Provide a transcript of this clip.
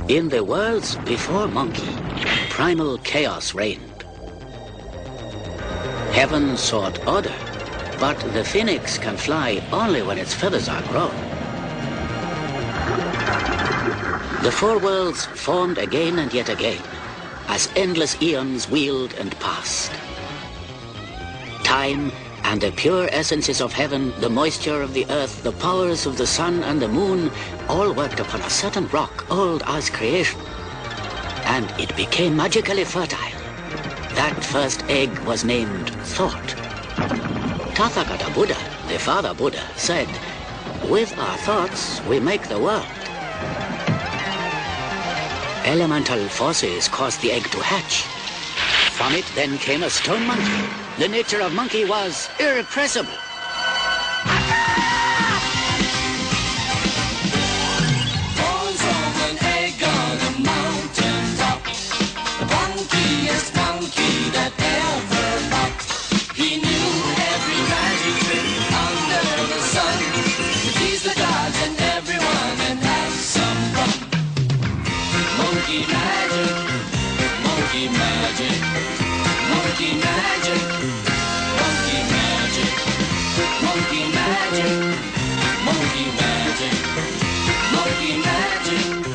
In the worlds before Monkey, primal chaos reigned. Heaven sought order, but the phoenix can fly only when its feathers are grown. The four worlds formed again and yet again, as endless eons wheeled and passed. Time and the pure essences of heaven, the moisture of the earth, the powers of the sun and the moon, all worked upon a certain rock old as creation. And it became magically fertile. That first egg was named Thought. Tathagata Buddha, the father Buddha, said, "With our thoughts, we make the world." Elemental forces caused the egg to hatch. From it then came a stone monkey. The nature of monkey was irrepressible. Born from an egg on a mountain top, the funkiest monkey that ever popped. He knew every magic trick under the sun, to tease the gods and everyone and have some fun. Monkey magic, monkey magic, monkey magic, monkey magic, monkey magic, monkey magic, monkey magic.